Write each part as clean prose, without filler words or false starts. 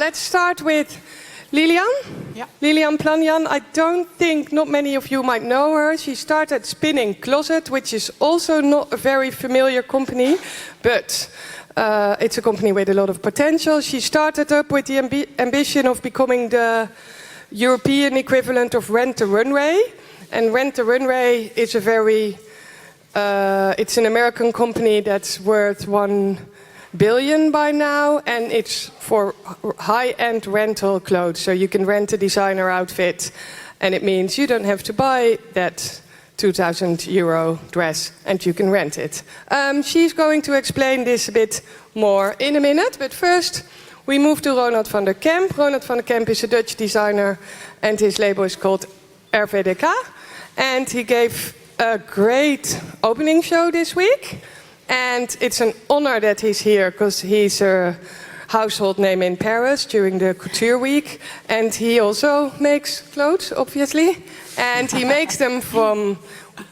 let's start with Lilian. Yeah. Lilian Planjan. I don't think not many of you might know her. She started Spinning Closet, which is also not a very familiar company, but it's a company with a lot of potential. She started up with the ambition of becoming the European equivalent of Rent the Runway. And Rent the Runway is a very, it's an American company that's worth $1 billion by now, and it's for high-end rental clothes. So you can rent a designer outfit, and it means you don't have to buy that €2,000 dress, and you can rent it. She's going to explain this a bit more in a minute, but first we move to Ronald van der Kemp. Ronald van der Kemp is a Dutch designer, and his label is called RVDK. And he gave a great opening show this week. And it's an honor that he's here, because he's a household name in Paris during the Couture Week. And he also makes clothes, obviously. And he makes them from,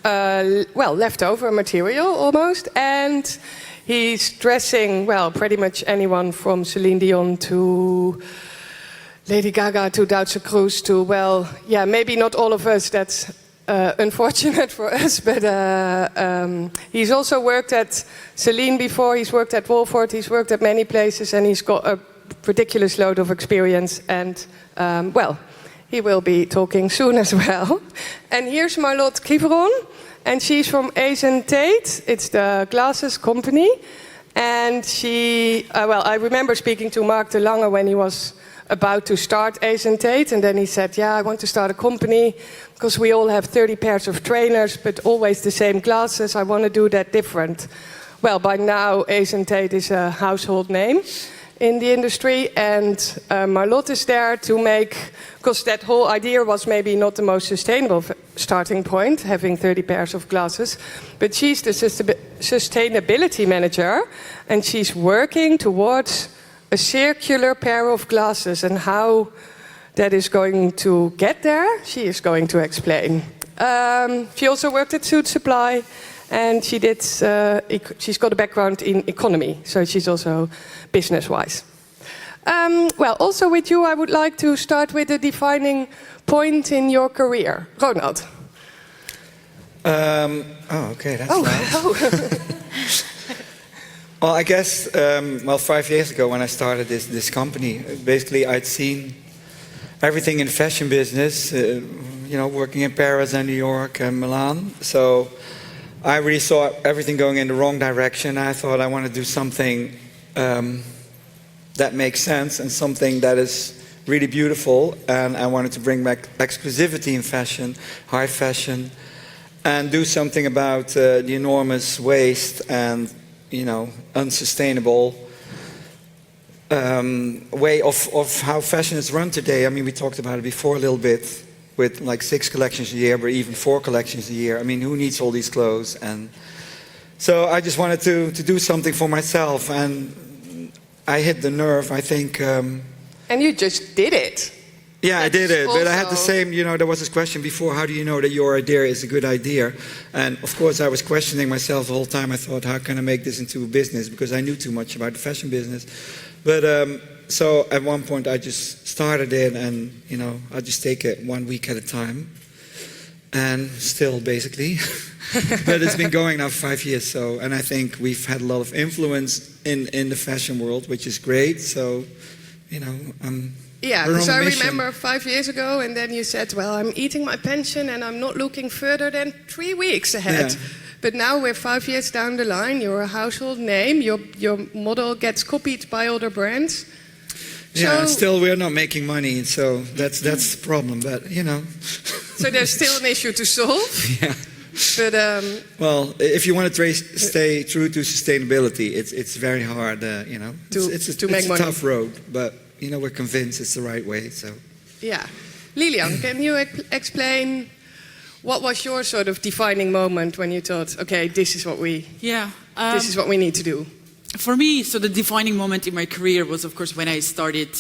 leftover material almost. And he's dressing, pretty much anyone from Celine Dion to Lady Gaga to Duitse Kroes to, maybe not all of us, that's unfortunate for us, but he's also worked at Celine before, he's worked at Wolford, he's worked at many places, and he's got a ridiculous load of experience, and he will be talking soon as well. And here's Marlotte Cliveron, and she's from Asian Tate, it's the glasses company, and she, I remember speaking to Mark de Lange when he was about to start Asian Tate, and then he said, I want to start a company because we all have 30 pairs of trainers but always the same glasses. I want to do that different. Well, by now Asian Tate is a household name in the industry, and Marlotte is there to make, because that whole idea was maybe not the most sustainable starting point, having 30 pairs of glasses, but she's the sustainability manager, and she's working towards a circular pair of glasses, and how that is going to get there, she is going to explain. She also worked at Suit Supply, and she's got a background in economy, so she's also business-wise. Also with you, I would like to start with a defining point in your career. Ronald. Okay, that's nice. Well, I guess, 5 years ago when I started this company, basically I'd seen everything in fashion business, working in Paris and New York and Milan. So I really saw everything going in the wrong direction. I thought I want to do something that makes sense and something that is really beautiful. And I wanted to bring back exclusivity in fashion, high fashion, and do something about the enormous waste and unsustainable way of how fashion is run today. I mean, we talked about it before a little bit, with like 6 collections a year, or even 4 collections a year. I mean, who needs all these clothes? And so I just wanted to do something for myself, and I hit the nerve, I think. And you just did it. Yeah, I did it, but I had the same, there was this question before, how do you know that your idea is a good idea? And of course I was questioning myself the whole time. I thought, how can I make this into a business? Because I knew too much about the fashion business. But so at one point I just started it, and I just take it 1 week at a time. And still, basically. But it's been going now 5 years, and I think we've had a lot of influence in the fashion world, which is great. So, yeah, because I remember 5 years ago, and then you said, I'm eating my pension and I'm not looking further than 3 weeks ahead. Yeah. But now we're 5 years down the line, you're a household name, your model gets copied by other brands. Yeah, and still we're not making money, so that's the problem, but So there's still an issue to solve. Yeah. But if you want to stay true to sustainability, it's very hard, It's a tough road, but we're convinced it's the right way. So yeah, Lilian, can you explain what was your sort of defining moment when you thought, okay, this is what we need to do? For me, so the defining moment in my career was, of course, when I started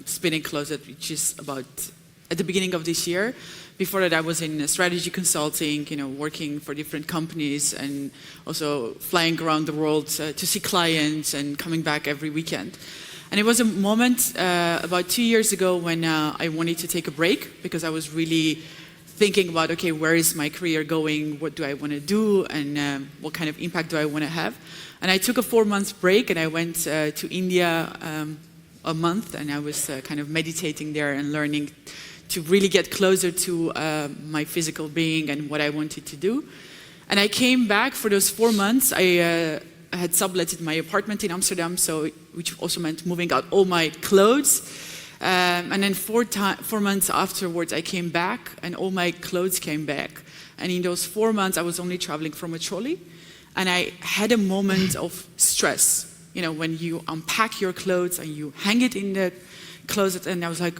Spinning Closet, which is about at the beginning of this year. Before that, I was in strategy consulting, working for different companies, and also flying around the world to see clients and coming back every weekend. And it was a moment about 2 years ago when I wanted to take a break because I was really thinking about, okay, where is my career going? What do I want to do? And what kind of impact do I want to have? And I took a 4-month break and I went to India a month, and I was kind of meditating there and learning to really get closer to my physical being and what I wanted to do. And I came back for those 4 months. I had subletted my apartment in Amsterdam, which also meant moving out all my clothes. And then 4 months afterwards, I came back, and all my clothes came back. And in those 4 months, I was only traveling from a trolley. And I had a moment of stress, you know, when you unpack your clothes and you hang it in the closet. And I was like,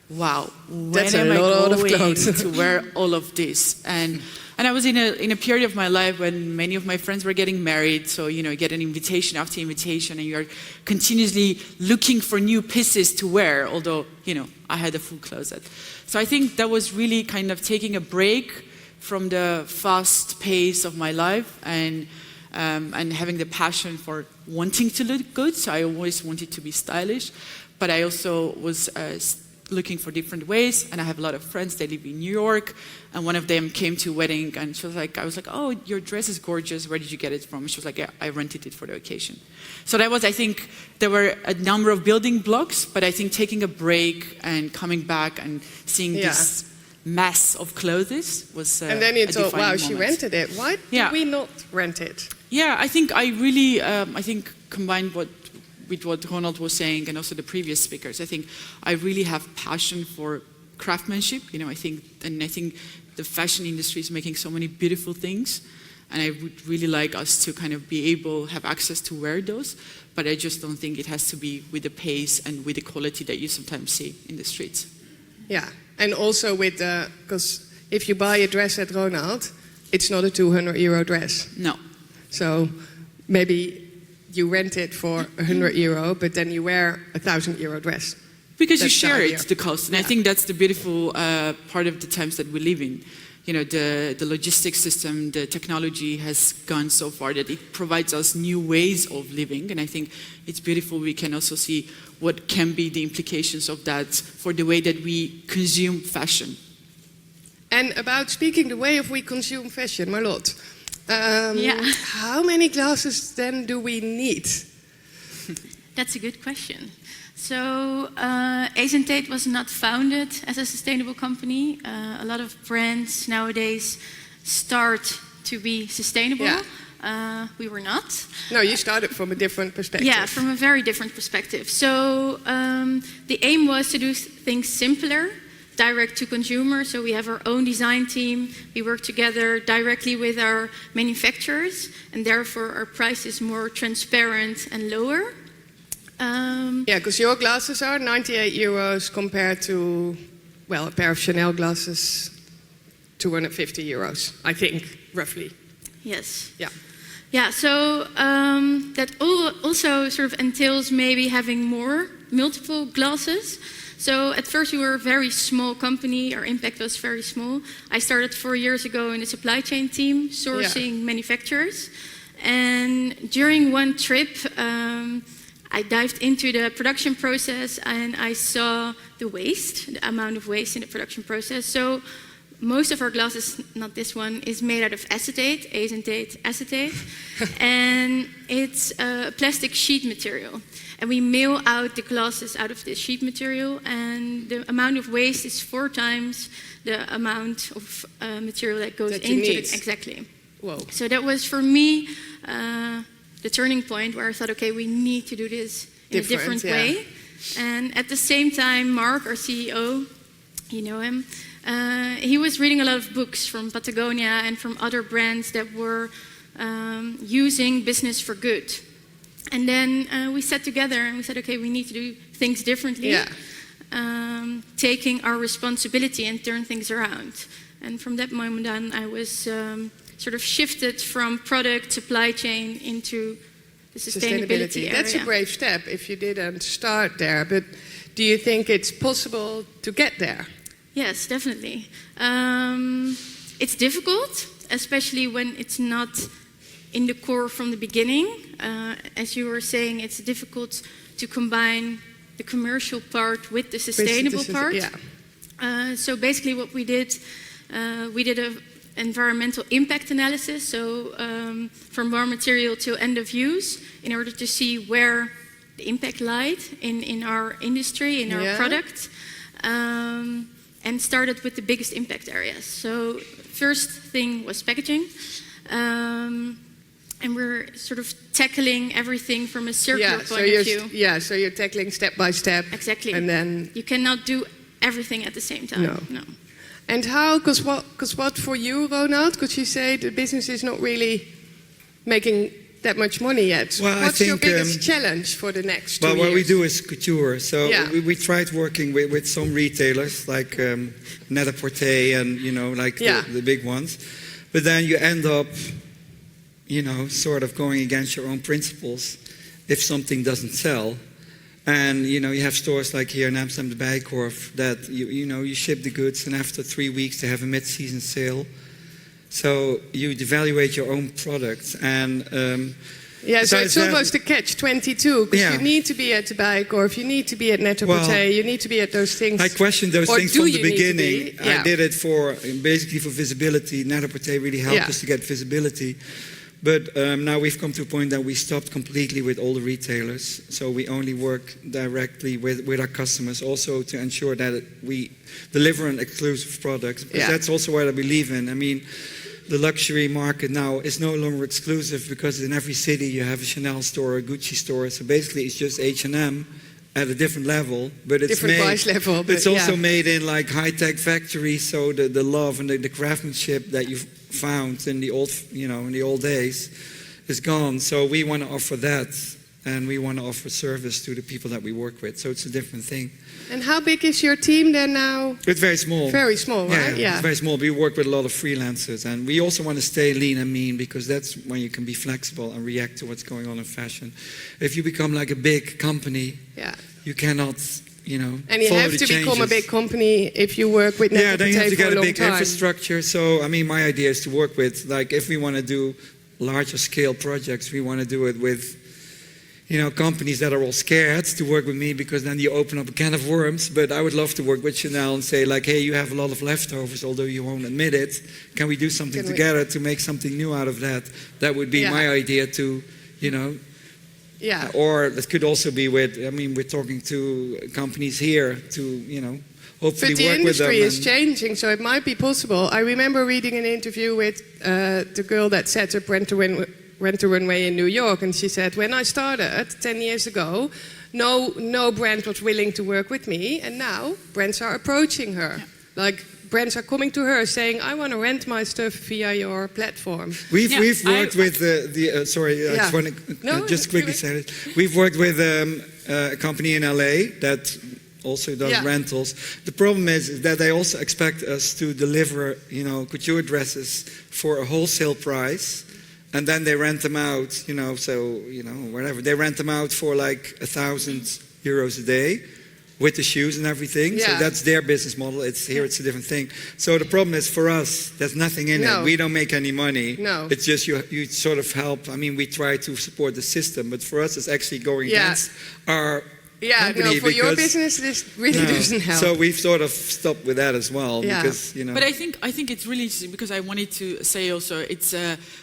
wow, when am I going to wear all of this? And I was in a period of my life when many of my friends were getting married. So, you know, you get an invitation after invitation and you're continuously looking for new pieces to wear, although, you know, I had a full closet. So I think that was really kind of taking a break from the fast pace of my life and having the passion for wanting to look good. So I always wanted to be stylish, but I also was looking for different ways. And I have a lot of friends, they live in New York, and one of them came to a wedding and she was like, I was like, oh, your dress is gorgeous, where did you get it from? She was like, yeah, I rented it for the occasion. So that was, I think, there were a number of building blocks, but I think taking a break and coming back and seeing this mass of clothes was and then you thought, wow, she moment. rented it. Why did we not rent it? Yeah, I think I really, I think combined with what Ronald was saying and also the previous speakers, I think I really have passion for craftsmanship. You know, I think the fashion industry is making so many beautiful things, and I would really like us to kind of be able, have access to wear those, but I just don't think it has to be with the pace and with the quality that you sometimes see in the streets. Yeah, and also with because if you buy a dress at Ronald, it's not a €200 dress. No. So maybe you rent it for €100, but then you wear a €1,000 dress. Because That's you share the cost. And I think that's the beautiful part of the times that we live in. You know, the logistics system, the technology has gone so far that it provides us new ways of living. And I think it's beautiful. We can also see what can be the implications of that for the way that we consume fashion. And about speaking the way of we consume fashion, Marlot. How many glasses then do we need? That's a good question. So Tate was not founded as a sustainable company. A lot of brands nowadays start to be sustainable. Yeah. We were not. No, you started from a different perspective. Yeah, from a very different perspective. So the aim was to do things simpler, direct to consumer. So we have our own design team. We work together directly with our manufacturers, and therefore our price is more transparent and lower. Yeah, because your glasses are €98 compared to, well, a pair of Chanel glasses, €250, I think, roughly. Yes. Yeah. Yeah, so that also sort of entails maybe having multiple glasses. So at first we were a very small company, our impact was very small. I started 4 years ago in the supply chain team, sourcing manufacturers. And during one trip, I dived into the production process and I saw the waste, the amount of waste in the production process. So most of our glasses, not this one, is made out of acetate, acetate, and it's a plastic sheet material. And we mill out the glasses out of this sheet material, and the amount of waste is 4 times the amount of material that goes into it. Exactly. Whoa. So that was for me the turning point where I thought, okay, we need to do this in a different way. And at the same time, Mark, our CEO, you know him, he was reading a lot of books from Patagonia and from other brands that were using business for good. And then we sat together and we said, okay, we need to do things differently, taking our responsibility and turn things around. And from that moment on, I was sort of shifted from product supply chain into the sustainability area. That's a brave step if you didn't start there. But do you think it's possible to get there? Yes, definitely. It's difficult, especially when it's not in the core from the beginning. As you were saying, it's difficult to combine the commercial part with the sustainable part. Yeah. So basically what we did a environmental impact analysis, so from raw material to end of use, in order to see where the impact lied in our industry, in our product, and started with the biggest impact areas. So first thing was packaging, and we're sort of tackling everything from a circular point of view. Yeah, so you're tackling step by step. Exactly. And then you cannot do everything at the same time. No. And how? Because what for you, Ronald? Because you say the business is not really making that much money yet. Well, What's I think, your biggest challenge for the next 2 years? Well, what we do is couture. So we tried working with some retailers like Net-a-Porter and the big ones, but then you end up sort of going against your own principles if something doesn't sell. And you have stores like here in Amsterdam, the Bijenkorf, that you ship the goods, and after 3 weeks they have a mid-season sale. So you devaluate your own products, and so it's almost a catch-22, because you need to be at the Bijenkorf, you need to be at Net-a-Porter, you need to be at those things. I questioned those things from the beginning. I did it basically for visibility. Net-a-Porter really helped us to get visibility. But now we've come to a point that we stopped completely with all the retailers. So we only work directly with our customers, also to ensure that we deliver an exclusive product. Because that's also what I believe in. I mean, the luxury market now is no longer exclusive, because in every city you have a Chanel store or a Gucci store. So basically it's just H&M at a different level, but it's different price level. But it's also made in like high-tech factories. So the love and the craftsmanship that you've found in the old days is gone. So we want to offer that, and we want to offer service to the people that we work with. So it's a different thing. And how big is your team then now? It's very small. Very small, right? Yeah, it's very small. We work with a lot of freelancers, and we also want to stay lean and mean, because that's when you can be flexible and react to what's going on in fashion. If you become like a big company, you cannot, and you have to become a big company if you work with Net-a-Porter then you have to get a big time. infrastructure. So, I mean, my idea is to work with, like, if we want to do larger scale projects, we want to do it with, companies that are all scared to work with me, because then you open up a can of worms. But I would love to work with Chanel and say, like, hey, you have a lot of leftovers, although you won't admit it. Can we do something together to make something new out of that? That would be my idea to, Yeah. Or it could also be with, we're talking to companies here to, hopefully but the work with them. industry is changing, so it might be possible. I remember reading an interview with the girl that set up Rent a Runway in New York, and she said, when I started 10 years ago, no brand was willing to work with me, and now brands are approaching her. Like, brands are coming to her saying, I want to rent my stuff via your platform. We've worked with I just want to just quickly say it. We've worked with a company in LA that also does rentals. The problem is that they also expect us to deliver, couture dresses for a wholesale price, and then they rent them out, whatever. They rent them out for like €1,000 a day, with the shoes and everything. So that's their business model. It's a different thing. So the problem is, for us, there's nothing in it. We don't make any money. No. It's just you sort of help. We try to support the system, but for us it's actually going against our company. For your business this really doesn't help. So we've sort of stopped with that as well, because But I think it's really interesting, because I wanted to say also, it's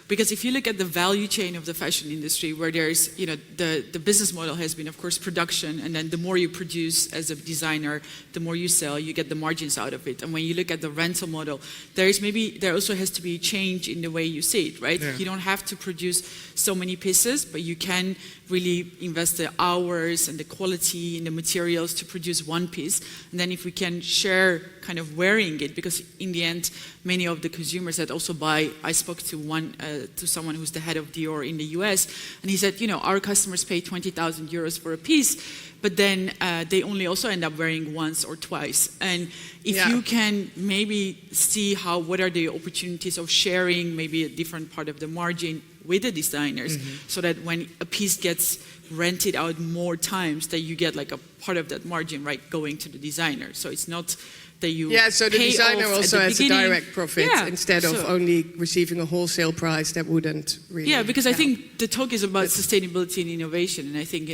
because if you look at the value chain of the fashion industry, where there's the business model has been, of course, production, and then the more you produce as a designer, the more you sell, you get the margins out of it. And when you look at the rental model, there also has to be a change in the way you see it, right? You don't have to produce so many pieces, but you can really invest the hours and the quality and the materials to produce one piece. And then if we can share kind of wearing it, because in the end, many of the consumers that also buy, I spoke to someone who's the head of Dior in the US, and he said, our customers pay €20,000 for a piece, but then they only also end up wearing once or twice. And if you can maybe see what are the opportunities of sharing maybe a different part of the margin with the designers, so that when a piece gets rented out more times, that you get like a part of that margin, right, going to the designer. So it's not that you So the pay designer off also at the has a beginning. direct profit instead of only receiving a wholesale price that wouldn't really. Yeah, because I help. think the talk is about sustainability and innovation, and I think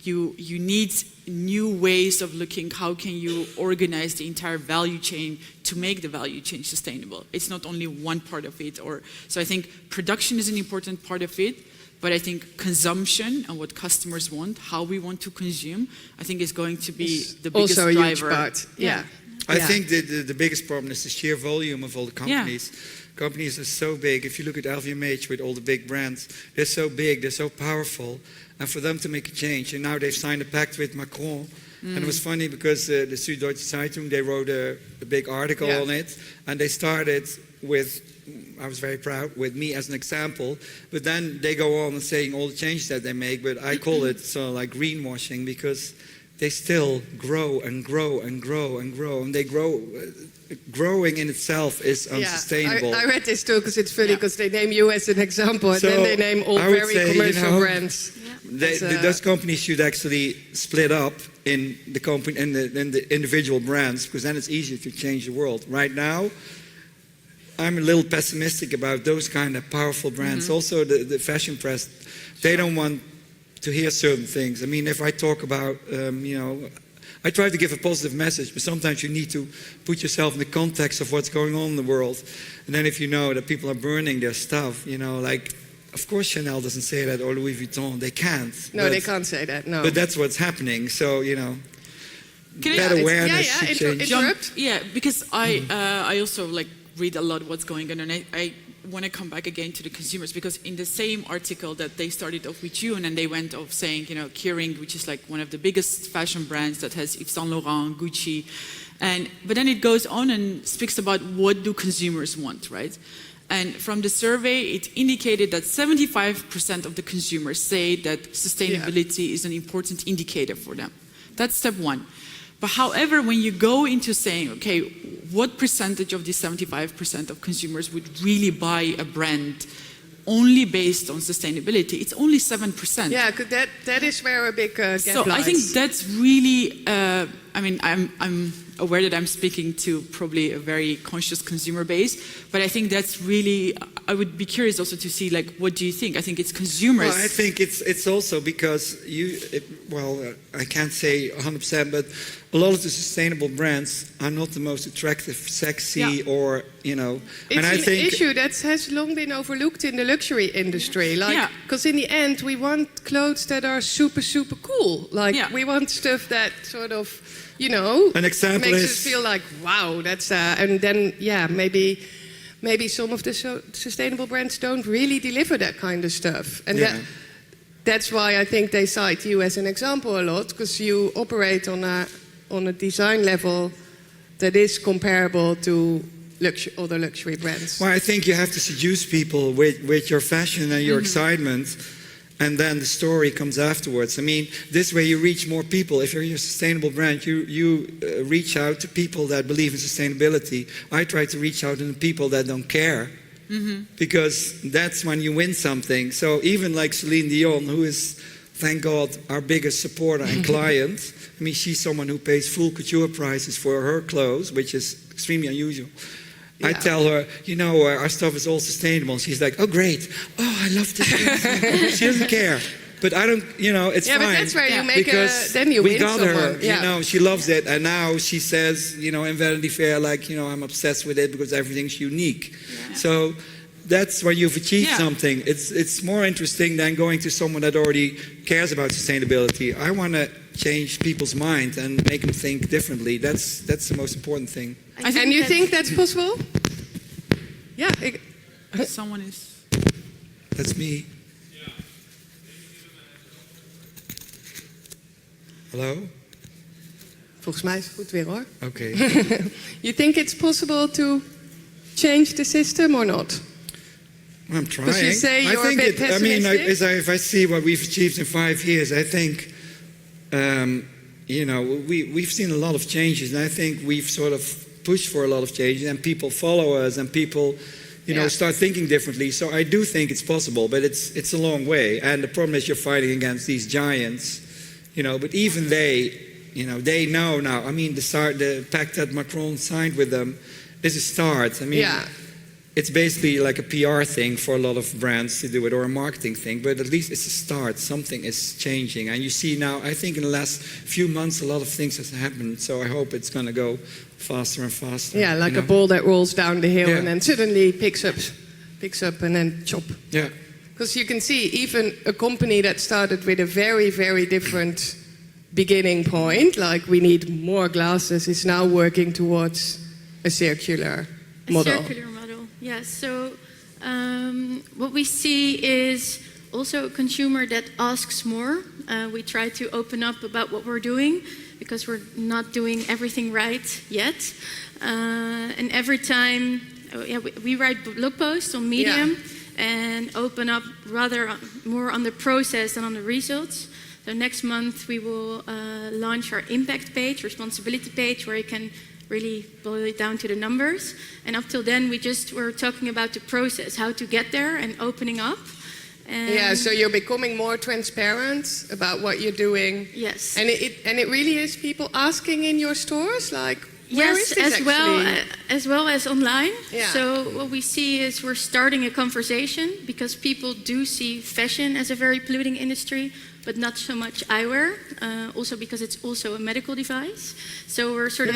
you need new ways of looking. How can you organize the entire value chain to make the value chain sustainable? It's not only one part of it, so I think production is an important part of it. But I think consumption and what customers want, how we want to consume, I think is going to be the biggest also a driver. huge part. Yeah. I think the biggest problem is the sheer volume of all the companies. Yeah. Companies are so big. If you look at LVMH with all the big brands, they're so big, they're so powerful. And for them to make a change, and now they've signed a pact with Macron. And it was funny because the Süddeutsche Zeitung, they wrote a big article on it. And they started with, I was very proud, with me as an example. But then they go on and saying all the changes that they make. But I call it sort of like greenwashing, because they still grow and grow and grow and grow. And they grow. Growing in itself is unsustainable. I read this too because it's funny, because they name you as an example, and then they name all very commercial brands. Those companies should actually split up in the company in the individual brands, because then it's easier to change the world. Right now, I'm a little pessimistic about those kind of powerful brands. Also, the fashion press, they don't want to hear certain things. I mean, if I talk about, I try to give a positive message, but sometimes you need to put yourself in the context of what's going on in the world. And then if you know that people are burning their stuff, like, of course Chanel doesn't say that, or Louis Vuitton, they can't. No, they can't say that, no. But that's what's happening, so, Can that awareness should change. Interrupt? Yeah, because I also read a lot what's going on, and I want to come back again to the consumers, because in the same article that they started off with you, and then they went off saying, Kering, which is like one of the biggest fashion brands that has Yves Saint Laurent, Gucci, but then it goes on and speaks about what do consumers want, right? And from the survey, it indicated that 75% of the consumers say that sustainability is an important indicator for them. That's step one. But however, when you go into saying, okay, what percentage of the 75% of consumers would really buy a brand only based on sustainability? It's only 7%. Yeah, because that is where a big gap So lies. I think that's really, I'm aware that I'm speaking to probably a very conscious consumer base, but I think that's really, I would be curious also to see, what do you think? I think it's consumers. Well, I think it's also because I can't say 100%, but a lot of the sustainable brands are not the most attractive, sexy, or, It's and I an think issue that has long been overlooked in the luxury industry. Because in the end, we want clothes that are super, super cool. We want stuff that sort of, an example makes is, us feel like, wow, that's... and then, maybe some of the sustainable brands don't really deliver that kind of stuff. And that's why I think they cite you as an example a lot, because you operate on a design level that is comparable to other luxury brands. Well, I think you have to seduce people with your fashion and your excitement, and then the story comes afterwards. I mean, this way you reach more people. If you're a sustainable brand, you reach out to people that believe in sustainability. I try to reach out to the people that don't care, because that's when you win something. So even like Celine Dion, who is, thank God, our biggest supporter and client. I mean, she's someone who pays full couture prices for her clothes, which is extremely unusual. I tell her, our stuff is all sustainable. And she's like, oh, great. Oh, I love this. She doesn't care. But I don't, it's fine. Yeah, but that's where you make because then you we win got someone. her, she loves it. And now she says, in Vanity Fair, I'm obsessed with it because everything's unique. Yeah. So that's when you've achieved something. It's more interesting than going to someone that already cares about sustainability. I want to change people's mind and make them think differently. That's the most important thing. And you think that's possible? Yeah. Someone is... That's me. Hello? Volgens mij is het goed weer, hoor. Okay. You think it's possible to change the system or not? I'm trying. Because you say you're a bit pessimistic. If I see what we've achieved in 5 years, I think, we've seen a lot of changes, and I think we've sort of pushed for a lot of changes, and people follow us, and people, start thinking differently. So I do think it's possible, but it's a long way. And the problem is you're fighting against these giants, but even they, You know, they know now. I mean, the pact that Macron signed with them is a start. I mean, it's basically like a PR thing for a lot of brands to do it, or a marketing thing, but at least it's a start. Something is changing. And you see now, I think in the last few months, a lot of things have happened. So I hope it's going to go faster and faster. Yeah, like a ball that rolls down the hill and then suddenly picks up and then chop. Yeah. Because you can see even a company that started with a very, very different beginning point, like we need more glasses, is now working towards a circular model. Yes. So what we see is also a consumer that asks more. We try to open up about what we're doing because we're not doing everything right yet. And every time we write blog posts on Medium and open up rather more on the process than on the results. So next month we will launch our impact page, responsibility page, where you can really boil it down to the numbers. And up till then, we just were talking about the process, how to get there and opening up. And so you're becoming more transparent about what you're doing. Yes. And it really is people asking in your stores, like, where is this as well as online. Yeah. So what we see is we're starting a conversation because people do see fashion as a very polluting industry, but not so much eyewear, also because it's also a medical device. So we're sort of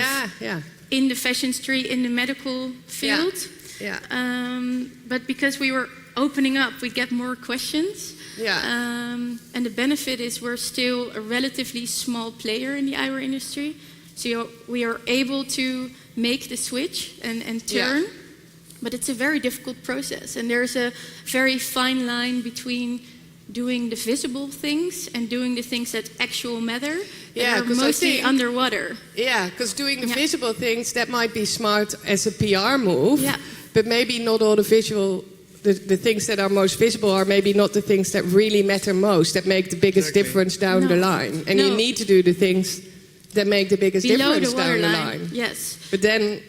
in the fashion street, in the medical field. Yeah. But because we were opening up, we get more questions. Yeah. And the benefit is we're still a relatively small player in the eyewear industry. So we are able to make the switch and turn. But it's a very difficult process. And there's a very fine line between doing the visible things and doing the things that actually matter. Yeah, because mostly underwater. Yeah, because doing the visible things, that might be smart as a PR move. Yeah. But maybe not all the things that are most visible are maybe not the things that really matter most, that make the biggest difference down the line. And you need to do the things that make the biggest difference down the line. Yes. But then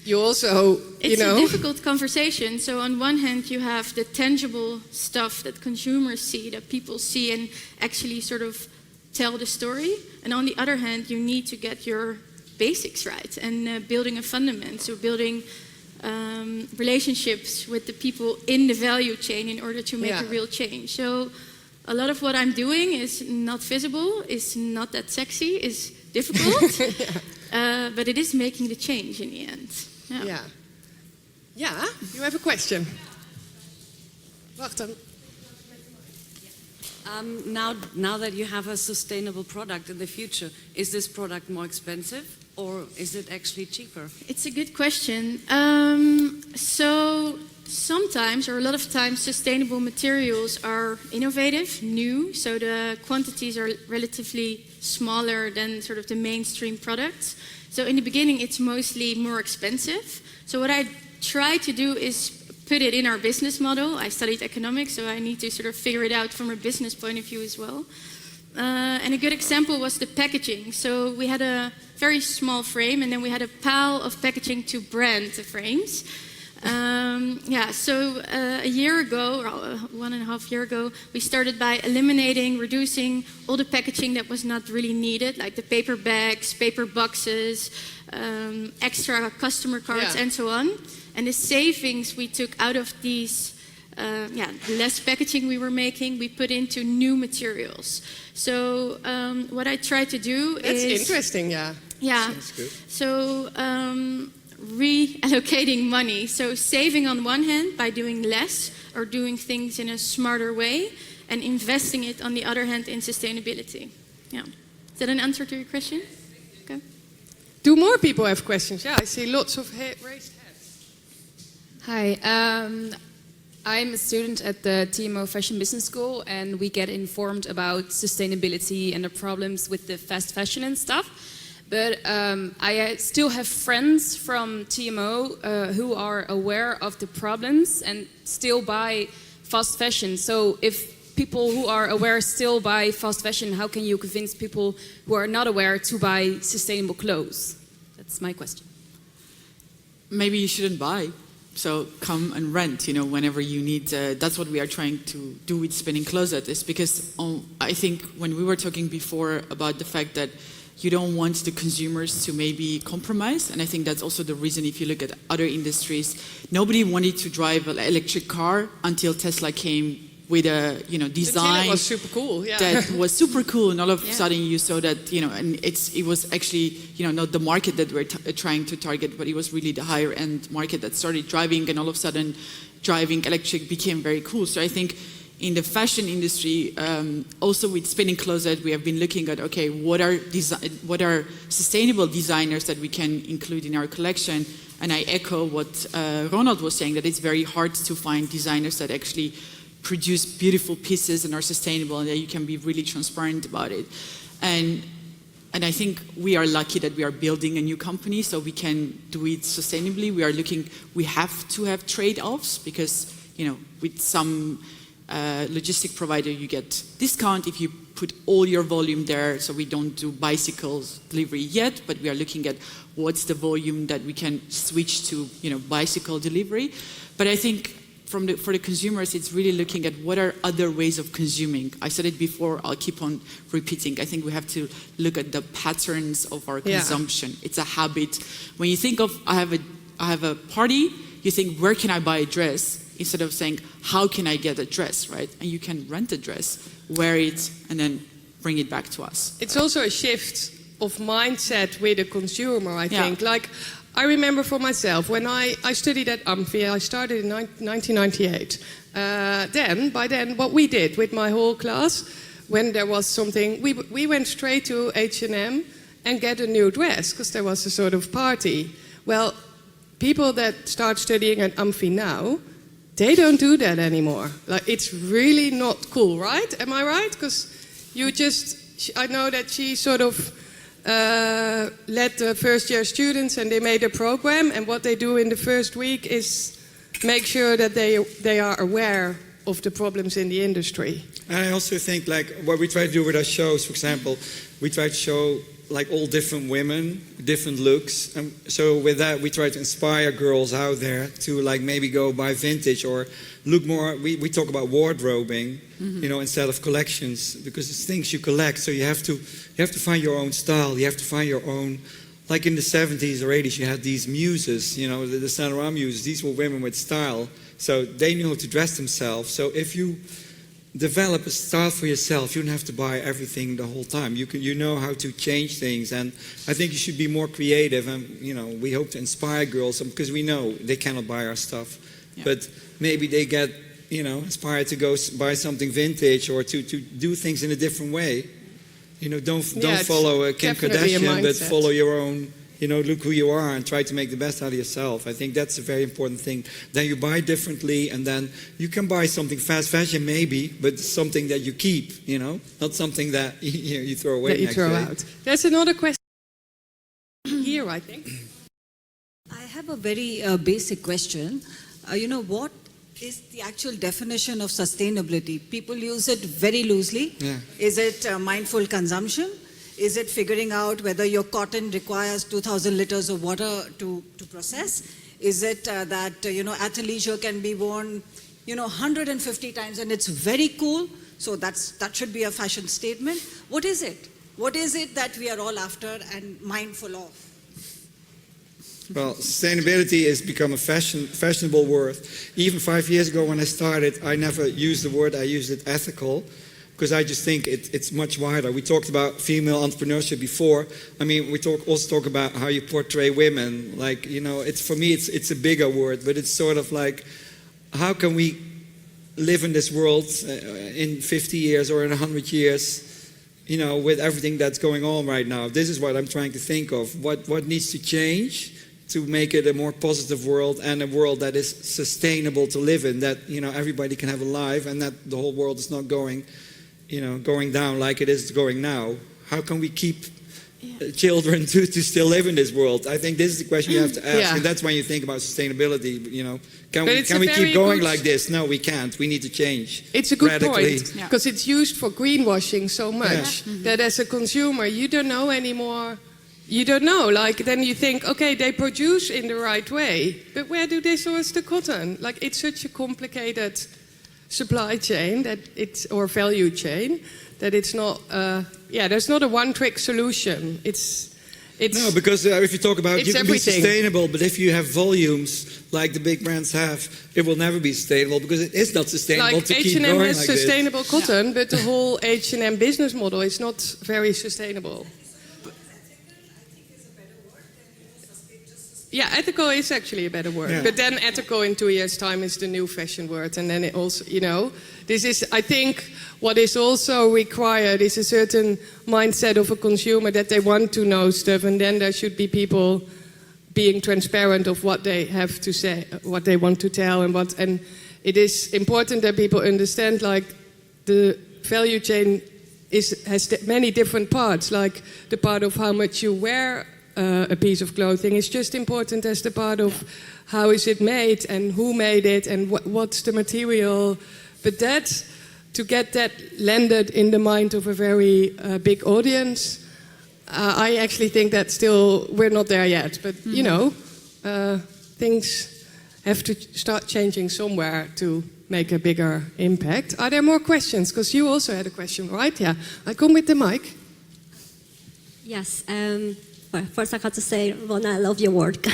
you also, it's a difficult conversation. So on one hand, you have the tangible stuff that consumers see, that people see and actually sort of tell the story. And on the other hand, you need to get your basics right and building a fundament. So building relationships with the people in the value chain in order to make a real change. So a lot of what I'm doing is not visible, is not that sexy, is difficult, but it is making the change in the end. Yeah, you have a question. Wacht dan. Now that you have a sustainable product in the future, is this product more expensive or is it actually cheaper? It's a good question. So sometimes, or a lot of times, sustainable materials are innovative, new, so the quantities are relatively smaller than sort of the mainstream products. So in the beginning, it's mostly more expensive. So what I try to do is put it in our business model. I studied economics, so I need to sort of figure it out from a business point of view as well. And a good example was the packaging. So we had a very small frame, and then we had a pile of packaging to brand the frames. So a year ago, or 1.5 years ago, we started by reducing all the packaging that was not really needed, like the paper bags, paper boxes, extra customer cards, and so on. And the savings we took out of these, less packaging we were making, we put into new materials. So what I try to do is... That's interesting, yeah. Sounds good. So reallocating money. So saving on one hand by doing less or doing things in a smarter way, and investing it on the other hand in sustainability. Yeah. Is that an answer to your question? Okay. Do more people have questions? Yeah, I see lots of raised hands. Hi, I'm a student at the TMO Fashion Business School, and we get informed about sustainability and the problems with the fast fashion and stuff. But I still have friends from TMO who are aware of the problems and still buy fast fashion. So if people who are aware still buy fast fashion, how can you convince people who are not aware to buy sustainable clothes? That's my question. Maybe you shouldn't buy. So come and rent, whenever you need. That's what we are trying to do with Spinning Closet, is because I think when we were talking before about the fact that you don't want the consumers to maybe compromise. And I think that's also the reason, if you look at other industries, nobody wanted to drive an electric car until Tesla came with a design Until it was super cool, yeah. that was super cool, and all of a sudden you saw that and it was actually not the market that we're trying to target, but it was really the higher end market that started driving, and all of a sudden driving electric became very cool. So I think in the fashion industry, also with Spinning Closet, we have been looking at, okay, what are sustainable designers that we can include in our collection. And I echo what Ronald was saying, that it's very hard to find designers that actually produce beautiful pieces and are sustainable, and that you can be really transparent about it. And I think we are lucky that we are building a new company, so we can do it sustainably. We have to have trade-offs, because with some logistic provider you get discount if you put all your volume there. So we don't do bicycles delivery yet, but we are looking at what's the volume that we can switch to bicycle delivery. But I think for the consumers, it's really looking at what are other ways of consuming. I said it before, I'll keep on repeating. I think we have to look at the patterns of our consumption. It's a habit. When you think of, I have a party, you think, where can I buy a dress? Instead of saying, how can I get a dress, right? And you can rent a dress, wear it, and then bring it back to us. It's also a shift of mindset with the consumer, I think. Like, I remember for myself, when I studied at Amfi, I started in 1998. By then, what we did with my whole class, when there was something, we went straight to H&M and get a new dress, because there was a sort of party. Well, people that start studying at Amfi now, they don't do that anymore. Like, it's really not cool, right? Am I right? Because I know that she sort of led the first year students, and they made a program, and what they do in the first week is make sure that they are aware of the problems in the industry. And I also think, like, what we try to do with our shows, for example, we try to show like all different women, different looks. And so with that, we try to inspire girls out there to like maybe go buy vintage or look more. We talk about wardrobing, instead of collections, because it's things you collect. So you have to find your own style. You have to find your own. Like in the 70s or 80s, you had these muses, the Saint Laurent muses. These were women with style, so they knew how to dress themselves. So if you develop a style for yourself, you don't have to buy everything the whole time. You know how to change things, and I think you should be more creative. And we hope to inspire girls, because we know they cannot buy our stuff, but maybe they get inspired to go buy something vintage or to do things in a different way. Don't follow Kim Kardashian, but follow your own. Look who you are and try to make the best out of yourself. I think that's a very important thing. Then you buy differently, and then you can buy something fast fashion maybe, but something that you keep, not something that you throw away. That you throw out. There's another question here, I think. I have a very basic question. What is the actual definition of sustainability? People use it very loosely. Yeah. Is it mindful consumption? Is it figuring out whether your cotton requires 2,000 liters of water to process? Is it that, athleisure can be worn, 150 times and it's very cool? So that should be a fashion statement. What is it? What is it that we are all after and mindful of? Well, sustainability has become a fashionable word. Even 5 years ago when I started, I never used the word, I used it ethical. Because I just think it's much wider. We talked about female entrepreneurship before. I mean, we also talk about how you portray women. Like, for me, it's a bigger word, but it's sort of like, how can we live in this world in 50 years or in 100 years, with everything that's going on right now? This is what I'm trying to think of. What needs to change to make it a more positive world, and a world that is sustainable to live in, that, everybody can have a life, and that the whole world is not going down like it is going now. How can we keep children to still live in this world? I think this is the question you have to ask, and that's when you think about sustainability. Can we keep going like this? No, we can't. We need to change. It's a good point, because it's used for greenwashing so much that as a consumer you don't know anymore. You don't know. Like, then you think, okay, they produce in the right way, but where do they source the cotton? Like, it's such a complicated supply chain or value chain, that it's not yeah, there's not a one-trick solution. It's No, because if you talk about, it's you can everything. be sustainable, but if you have volumes like the big brands have, it will never be sustainable because it is not sustainable like to keep H&M going has like this. sustainable cotton, but the whole H&M business model is not very sustainable. Yeah, ethical is actually a better word. Yeah. But then ethical in 2 years' time is the new fashion word. And then it also, this is, I think, what is also required is a certain mindset of a consumer that they want to know stuff. And then there should be people being transparent of what they have to say, what they want to tell. And it is important that people understand, like, the value chain has many different parts. Like the part of how much you wear a piece of clothing is just important as the part of how is it made and who made it and what's the material. But to get that landed in the mind of a very big audience, I actually think that still we're not there yet. But things have to start changing somewhere to make a bigger impact. Are there more questions? Because you also had a question, right? Yeah, I come with the mic. Yes. Well, first I got to say, Rona, I love your work.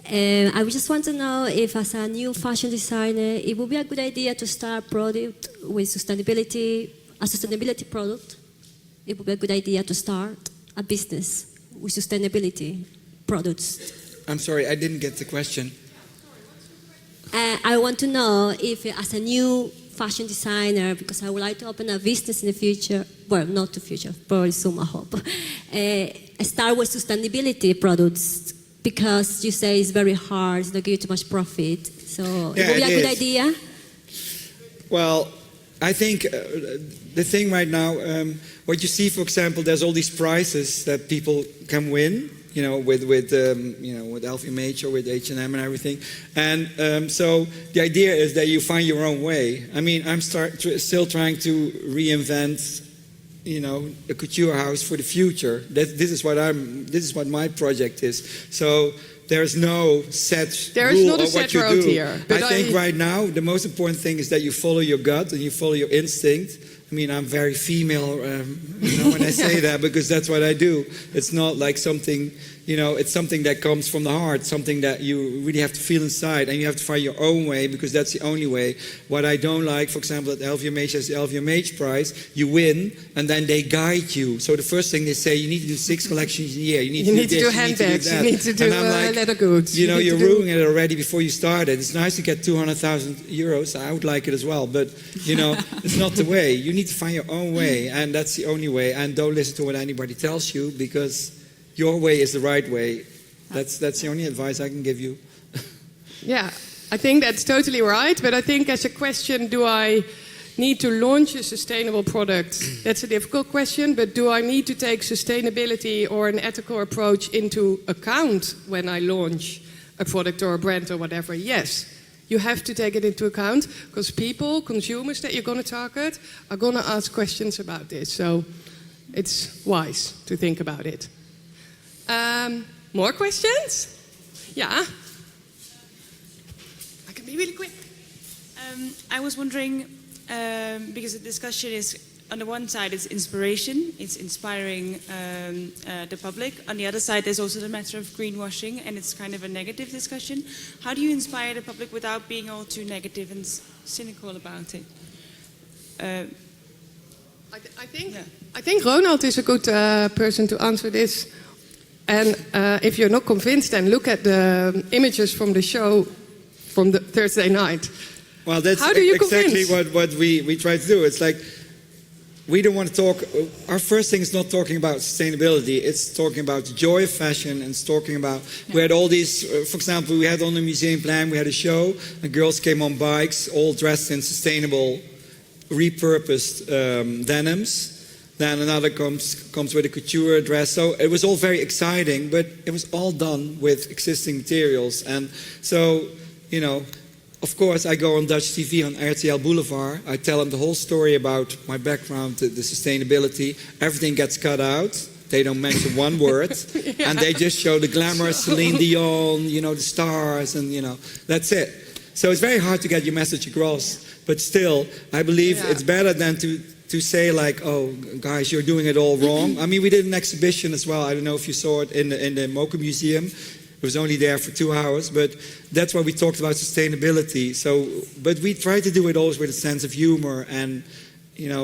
I just want to know if, as a new fashion designer, it would be a good idea to start a product with sustainability, a sustainability product. It would be a good idea to start a business with sustainability products. I'm sorry, I didn't get the question. I want to know if, as a new fashion designer, because I would like to open a business in the future, well, not the future, probably soon, I hope, start with sustainability products, because you say it's very hard, it's not give you too much profit. So Yeah, it would be it a good is. idea. Well, I think the thing right now, what you see, for example, there's all these prizes that people can win, with LVMH or with H&M and everything. And so the idea is that you find your own way. I mean, I'm still trying to reinvent, a couture house for the future. This is what my project is. So there's no set There is rule not a of what set you road do. here, but I think right now the most important thing is that you follow your gut and you follow your instinct. I mean, I'm very female when I say that, because that's what I do. It's not like something, it's something that comes from the heart, something that you really have to feel inside, and you have to find your own way, because that's the only way. What I don't like, for example, at LVMH has the LVMH prize, you win, and then they guide you. So the first thing they say, you need to do 6 collections a year. You need to do this, handbags, you need to do And I'm like, leather goods. you're ruining it already before you started. It's nice to get 200,000 euros. I would like it as well, but it's not the way. You need to find your own way, and that's the only way. And don't listen to what anybody tells you, because your way is the right way. That's the only advice I can give you. Yeah, I think that's totally right. But I think as a question, do I need to launch a sustainable product? That's a difficult question. But do I need to take sustainability or an ethical approach into account when I launch a product or a brand or whatever? Yes. You have to take it into account, because people, consumers that you're going to target, are going to ask questions about this. So it's wise to think about it. More questions? Yeah. I can be really quick. I was wondering, because the discussion is, on the one side, it's inspiration, it's inspiring the public. On the other side, there's also the matter of greenwashing, and it's kind of a negative discussion. How do you inspire the public without being all too negative and cynical about it? I think Ronald is a good person to answer this. And if you're not convinced, then look at the images from the show from the Thursday night. Well, that's How do you exactly convince? what we try to do. It's like, we don't want to talk, our first thing is not talking about sustainability, it's talking about the joy of fashion, and it's talking about, we had all these, for example, we had on the museum plan, we had a show, and girls came on bikes, all dressed in sustainable, repurposed denims. Then another comes with a couture dress. So it was all very exciting, but it was all done with existing materials. And so, of course, I go on Dutch TV on RTL Boulevard. I tell them the whole story about my background, the sustainability. Everything gets cut out. They don't mention one word. Yeah. And they just show the glamorous Celine Dion, the stars, and, that's it. So it's very hard to get your message across. But still, I believe it's better than to to say like, oh, guys, you're doing it all wrong. I mean, we did an exhibition as well. I don't know if you saw it in the Mocha Museum. It was only there for 2 hours, but that's why we talked about sustainability. So, but we try to do it always with a sense of humor, and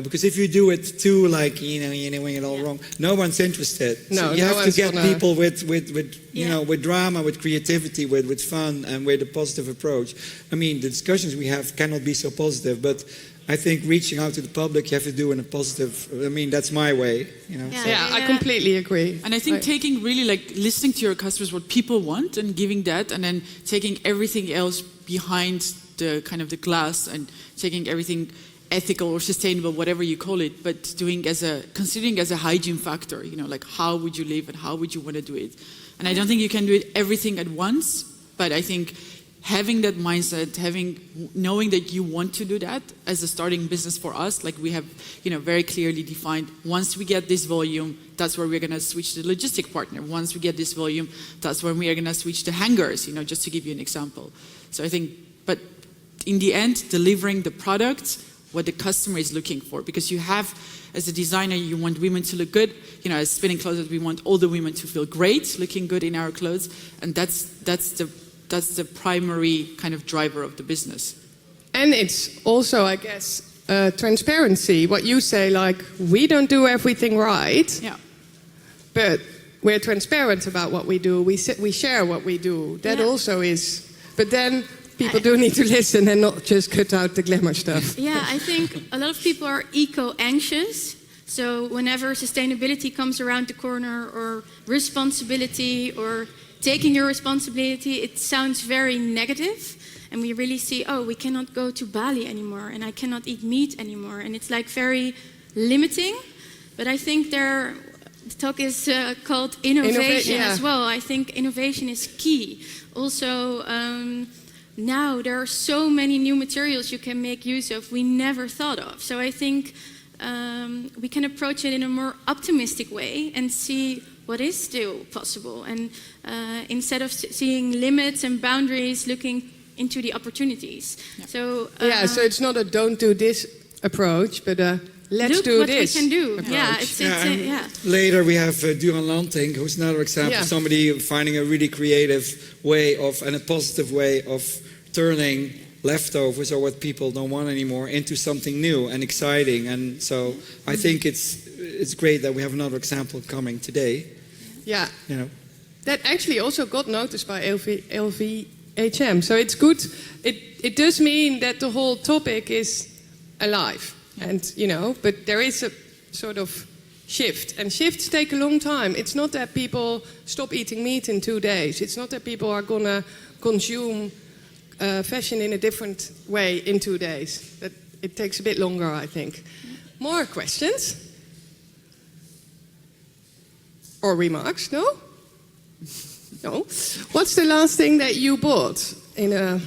because if you do it too, like you're doing it all wrong, no one's interested. No, so you no have to get gonna... people with with drama, with creativity, with fun, and with a positive approach. I mean, the discussions we have cannot be so positive, but I think reaching out to the public, you have to do in a positive. I mean, that's my way. Yeah, I completely agree. And I think taking really like listening to your customers, what people want, and giving that, and then taking everything else behind the kind of the glass, and taking everything ethical or sustainable, whatever you call it, but considering as a hygiene factor. Like how would you live and how would you want to do it? And I don't think you can do it everything at once, but I think having that mindset, knowing that you want to do that as a starting business for us, like we have, very clearly defined, once we get this volume, that's where we're going to switch to the logistic partner. Once we get this volume, that's when we are going to switch to hangers, just to give you an example. So I think, but in the end, delivering the product, what the customer is looking for, because you have, as a designer, you want women to look good. As Spinning Closet, we want all the women to feel great, looking good in our clothes, and that's the primary kind of driver of the business. And it's also, I guess, transparency. What you say, like, we don't do everything right, but we're transparent about what we do. We share what we do. That also is... But then people do need to listen and not just cut out the glamour stuff. Yeah, I think a lot of people are eco-anxious. So whenever sustainability comes around the corner, or responsibility, or taking your responsibility, it sounds very negative. And we really see, we cannot go to Bali anymore, and I cannot eat meat anymore. And it's like very limiting. But I think the talk is called innovation as well. I think innovation is key. Also, now there are so many new materials you can make use of we never thought of. So I think we can approach it in a more optimistic way and see what is still possible. And instead of seeing limits and boundaries, looking into the opportunities. So so it's not a don't do this approach, but let's do what this we can do. approach. Later we have Duran Lanting, who's another example, somebody finding a really creative way of, and a positive way of turning leftovers, or what people don't want anymore, into something new and exciting. And so I think it's great that we have another example coming today. Yeah. That actually also got noticed by LVHM. So it's good. It does mean that the whole topic is alive. And, but there is a sort of shift. And shifts take a long time. It's not that people stop eating meat in 2 days. It's not that people are going to consume fashion in a different way in 2 days. That it takes a bit longer, I think. More questions? Or remarks? No? No? What's the last thing that you bought? Nice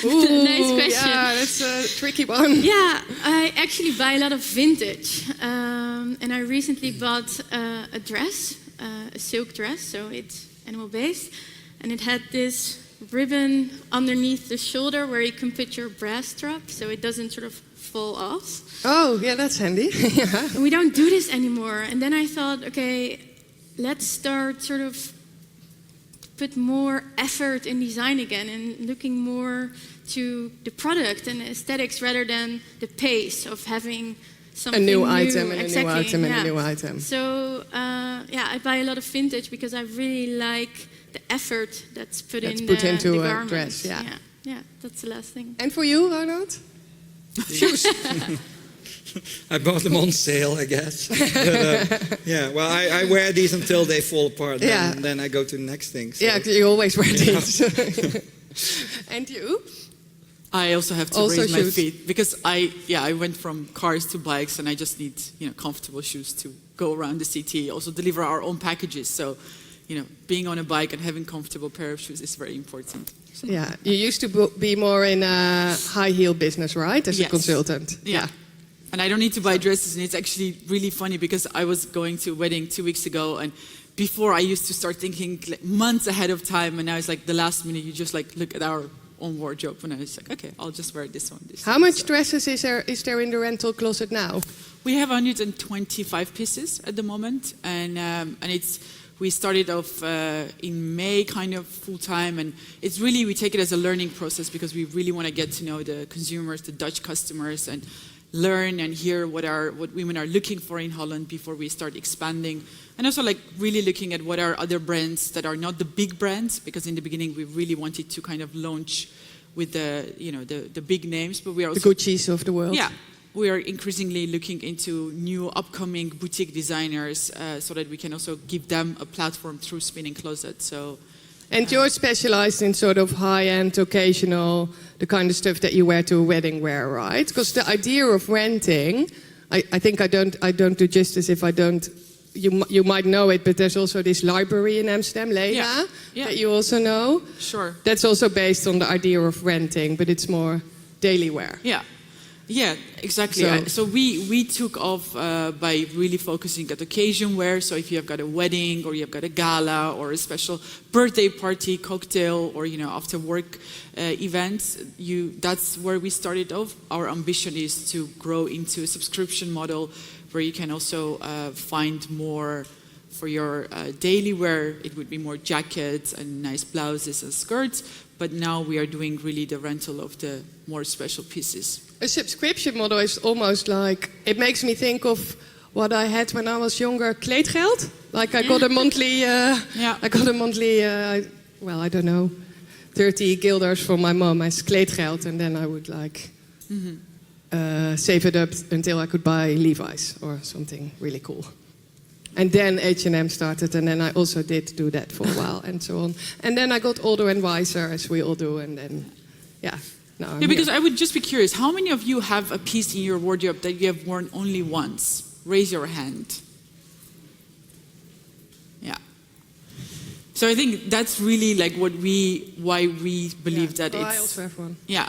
question. Yeah, that's a tricky one. Yeah, I actually buy a lot of vintage. And I recently bought a dress, a silk dress, so it's animal based. And it had this ribbon underneath the shoulder where you can put your bra strap so it doesn't sort of fall off. Oh, yeah, that's handy. Yeah. And we don't do this anymore. And then I thought, okay, let's start sort of put more effort in design again and looking more to the product and aesthetics rather than the pace of having something a new new. item and a new item and a new item. So I buy a lot of vintage because I really like the effort that's put into the a garments. dress. Yeah, that's the last thing. And for you, Arnold? Shoes. I bought them on sale, I guess. But, well, I wear these until they fall apart. Then I go to the next thing. So. Yeah, you always wear these. And you? I also have to raise my feet because I went from cars to bikes, and I just need comfortable shoes to go around the city. Also deliver our own packages, so being on a bike and having comfortable pair of shoes is very important. So. Yeah, you used to be more in a high heel business, right? As a consultant. Yeah. And I don't need to buy dresses, and it's actually really funny because I was going to a wedding 2 weeks ago, and before I used to start thinking months ahead of time, and now it's like the last minute you just look at our own wardrobe, and I was like, okay, I'll just wear this one. How much dresses is there in the rental closet now? We have 125 pieces at the moment, and we started off in May, kind of full time, and it's really, we take it as a learning process because we really want to get to know the consumers, the Dutch customers, and learn and hear what women are looking for in Holland before we start expanding, and also like really looking at what are other brands that are not the big brands, because in the beginning we really wanted to kind of launch with the big names, but we are also The Gucci's of the world. yeah. We are increasingly looking into new upcoming boutique designers so that we can also give them a platform through Spinning Closet. So, And you're specialized in sort of high-end, occasional, the kind of stuff that you wear to a wedding wear, right? Because the idea of renting, I think I don't do justice if I don't. You might know it, but there's also this library in Amsterdam, Leila, that you also know. Sure. That's also based on the idea of renting, but it's more daily wear. Yeah, exactly. So we took off by really focusing at occasion wear. So if you have got a wedding or you have got a gala or a special birthday party, cocktail, or after work events, that's where we started off. Our ambition is to grow into a subscription model where you can also find more for your daily wear. It would be more jackets and nice blouses and skirts. But now we are doing really the rental of the more special pieces. A subscription model is almost like, it makes me think of what I had when I was younger, kleedgeld. Like I got a monthly, well, I don't know, 30 guilders from my mom as kleedgeld. And then I would save it up until I could buy Levi's or something really cool. And then H&M started, and then I also did do that for a while, and so on. And then I got older and wiser, as we all do, and then, now I'm because here. I would just be curious, how many of you have a piece in your wardrobe that you have worn only once? Raise your hand. Yeah. So I think that's really like why we believe that it's... I also have one. Yeah.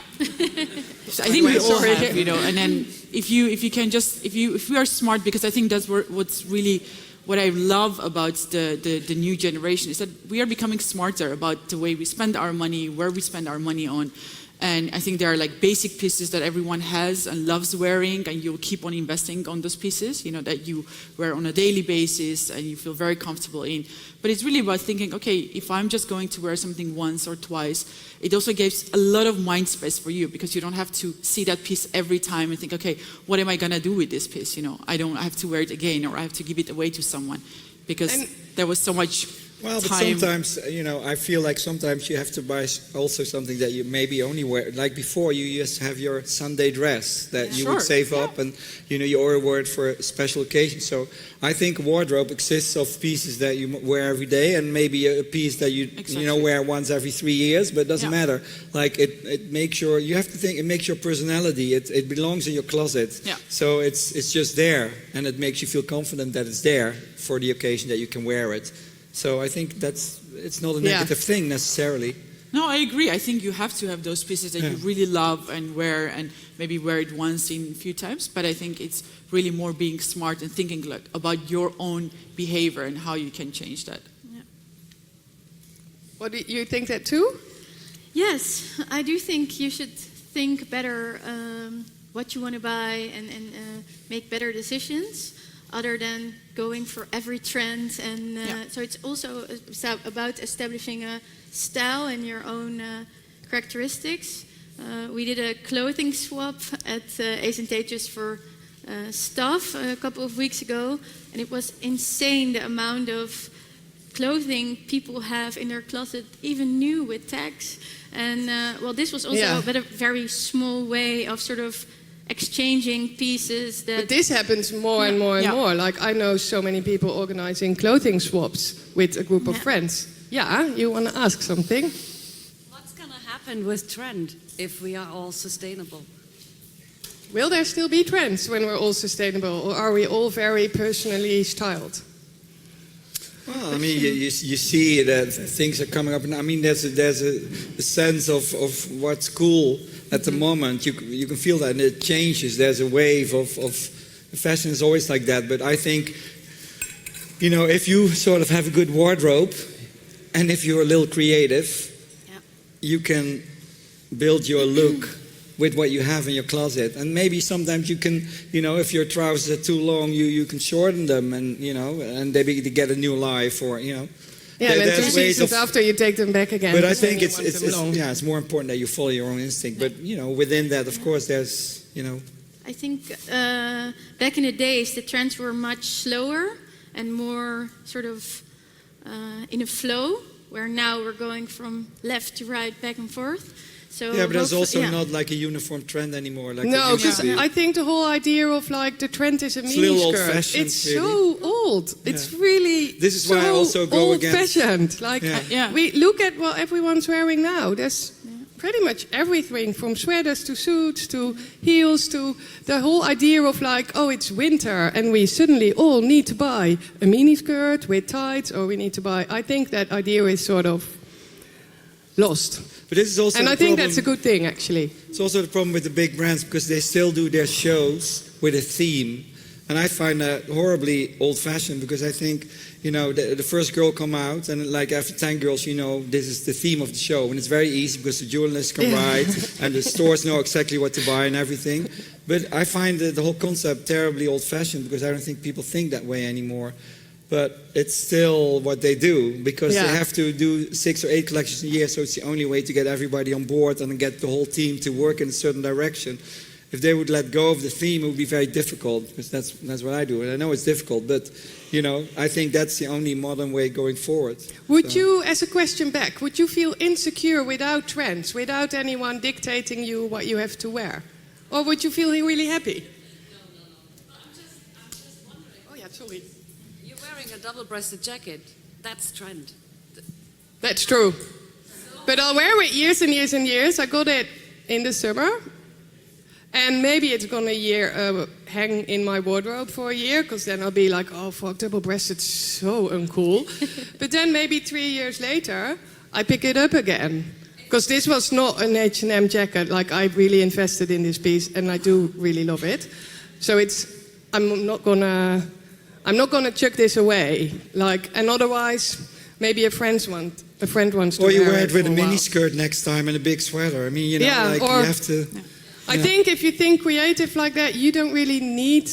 So I think we all have, and then if we are smart, because I think that's what's really... What I love about the new generation is that we are becoming smarter about the way we spend our money, where we spend our money on. And I think there are like basic pieces that everyone has and loves wearing, and you'll keep on investing on those pieces, that you wear on a daily basis and you feel very comfortable in. But it's really about thinking, okay, if I'm just going to wear something once or twice, it also gives a lot of mind space for you, because you don't have to see that piece every time and think, okay, what am I gonna do with this piece? I don't have to wear it again, or I have to give it away to someone, because there was so much Well, but time. sometimes, I feel like sometimes you have to buy also something that you maybe only wear. Like before, you just have your Sunday dress that you would save up, and you order wear it for a special occasion. So I think wardrobe exists of pieces that you wear every day, and maybe a piece that you wear once every 3 years. But it doesn't matter. Like it makes you have to think. It makes your personality. It belongs in your closet. Yeah. So it's just there, and it makes you feel confident that it's there for the occasion that you can wear it. So I think it's not a negative thing necessarily. No, I agree. I think you have to have those pieces that you really love and wear, and maybe wear it once in a few times. But I think it's really more being smart and thinking about your own behavior and how you can change that. Yeah. What do you think that too? Yes, I do think you should think better what you want to buy and make better decisions, other than going for every trend. And so it's also about establishing a style and your own characteristics. We did a clothing swap at Ace & just for staff a couple of weeks ago, and it was insane the amount of clothing people have in their closet, even new with tags. And this was also a very small way of sort of exchanging pieces. But this happens more and more and more. Like I know so many people organizing clothing swaps with a group of friends. Yeah, you want to ask something? What's going to happen with trend if we are all sustainable? Will there still be trends when we're all sustainable, or are we all very personally styled? Well, I mean, you see that things are coming up, and I mean, there's a sense of what's cool at the moment. You can feel that, and it changes. There's a wave of fashion is always like that. But I think, if you sort of have a good wardrobe, and if you're a little creative, you can build your look with what you have in your closet. And maybe sometimes you can, if your trousers are too long, you can shorten them, and and they get a new life, or Yeah, and then 2 seasons after you take them back again. But I think it's more important that you follow your own instinct. But within that, of course, there's I think back in the days the trends were much slower and more sort of in a flow, where now we're going from left to right, back and forth. So but there's also not like a uniform trend anymore. Like no, because I think the whole idea of like the trend is a miniskirt. It's really. So old. Yeah. It's really this is why I also go old-fashioned. Like we look at what everyone's wearing now. There's pretty much everything from sweaters to suits to heels to the whole idea of like, oh, it's winter and we suddenly all need to buy a miniskirt with tights, or we need to buy. I think that idea is sort of lost. But this is also and I think that's a good thing, actually. It's also the problem with the big brands, because they still do their shows with a theme. And I find that horribly old-fashioned, because I think, the first girl come out, and like after 10 girls, this is the theme of the show. And it's very easy, because the journalists can write, and the stores know exactly what to buy and everything. But I find the whole concept terribly old-fashioned, because I don't think people think that way anymore. But it's still what they do, because they have to do 6 or 8 collections a year, so it's the only way to get everybody on board and get the whole team to work in a certain direction. If they would let go of the theme, it would be very difficult, because that's what I do. And I know it's difficult, but, I think that's the only modern way going forward. Would you, as a question back, would you feel insecure without trends, without anyone dictating you what you have to wear? Or would you feel really happy? No. I'm just wondering. Oh, yeah, sorry. A double-breasted jacket, that's trend. That's true. But I'll wear it years and years and years. I got it in the summer. And maybe it's going to hang in my wardrobe for a year, because then I'll be like, oh, fuck, double-breasted, so uncool. But then maybe 3 years later, I pick it up again. Because this was not an H&M jacket. Like, I really invested in this piece, and I do really love it. So I'm not gonna chuck this away. And otherwise, maybe a friend wants to wear it. Or you wear it with a miniskirt next time and a big sweater. I mean, you have to. I think if you think creative like that, you don't really need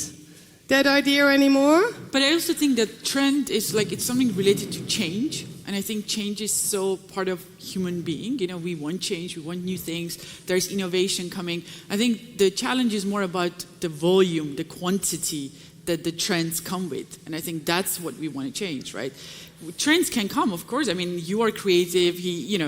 that idea anymore. But I also think that trend is it's something related to change. And I think change is so part of human being. We want change, we want new things. There's innovation coming. I think the challenge is more about the volume, the quantity that the trends come with. And I think that's what we want to change, right? Trends can come, of course. I mean, you are creative.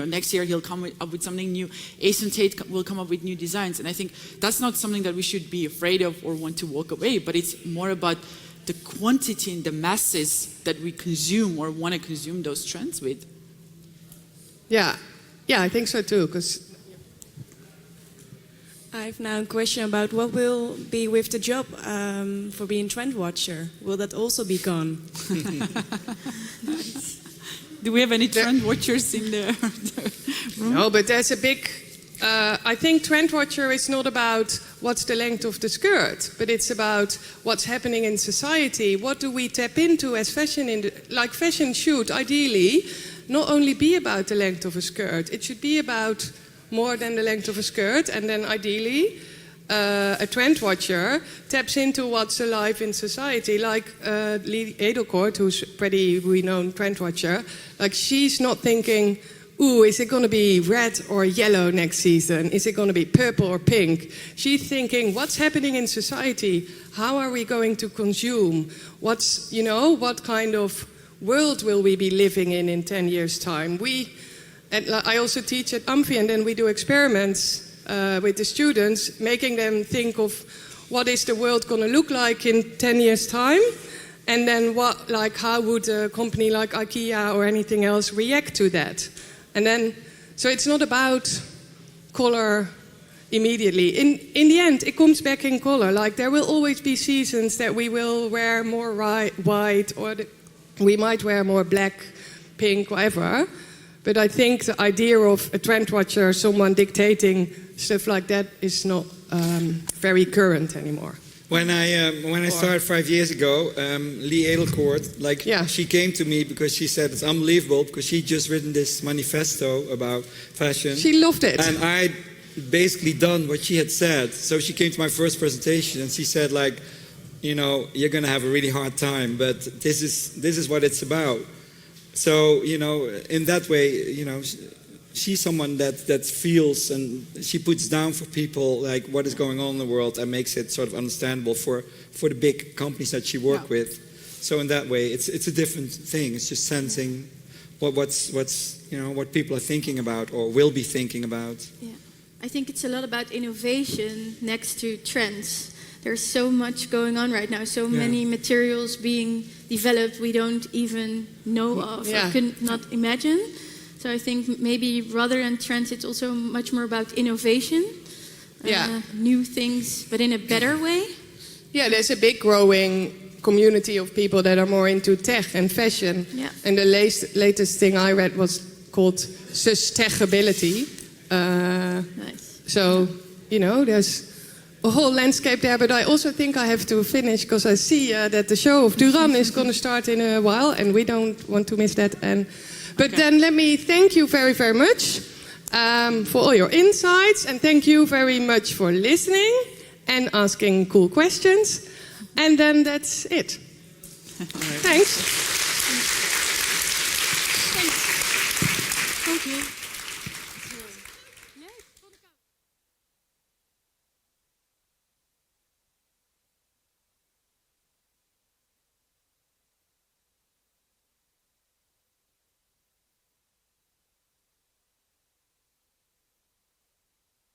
Next year he'll come up with something new. Ace Tate will come up with new designs. And I think that's not something that we should be afraid of or want to walk away, but it's more about the quantity and the masses that we consume or want to consume those trends with. Yeah, I think so too, because I have now a question about what will be with the job for being trend watcher. Will that also be gone? Do we have any trend watchers in the room? No, but there's a big... I think trend watcher is not about what's the length of the skirt, but it's about what's happening in society. What do we tap into as fashion? Fashion should ideally not only be about the length of a skirt. It should be about more than the length of a skirt, and then ideally a trend watcher taps into what's alive in society, like Lee Edelkoort, who's a pretty renowned trend watcher. She's not thinking, ooh, is it going to be red or yellow next season? Is it going to be purple or pink? She's thinking, what's happening in society? How are we going to consume? What kind of world will we be living in 10 years' time? I also teach at Amphi, and then we do experiments with the students, making them think of what is the world going to look like in 10 years' time, and then how would a company like IKEA or anything else react to that? And then, so it's not about color immediately. In the end, it comes back in color. There will always be seasons that we will wear more white, or we might wear more black, pink, whatever. But I think the idea of a trend watcher, someone dictating stuff like that, is not very current anymore. When I started 5 years ago, Lee Edelkoort, she came to me because she said it's unbelievable, because she'd just written this manifesto about fashion. She loved it. And I basically done what she had said. So she came to my first presentation and she said, like, you know, you're going to have a really hard time, but this is what it's about. So, you know, in that way, you know, she's someone that feels and she puts down for people like what is going on in the world and makes it sort of understandable for the big companies that she works with. So in that way, it's a different thing. It's just sensing what's you know, what people are thinking about or will be thinking about. Yeah. I think it's a lot about innovation next to trends. There's so much going on right now, so many materials being developed we don't even know of or could not imagine. So I think maybe rather than trends, it's also much more about innovation, new things, but in a better way. Yeah, there's a big growing community of people that are more into tech and fashion. Yeah. And the latest thing I read was called sustainability. Nice. So, you know, there's a whole landscape there, but I also think I have to finish because I see that the show of Duran is going to start in a while and we don't want to miss that. But then let me thank you very, very much for all your insights and thank you very much for listening and asking cool questions. And then that's it. Thanks. Thank you.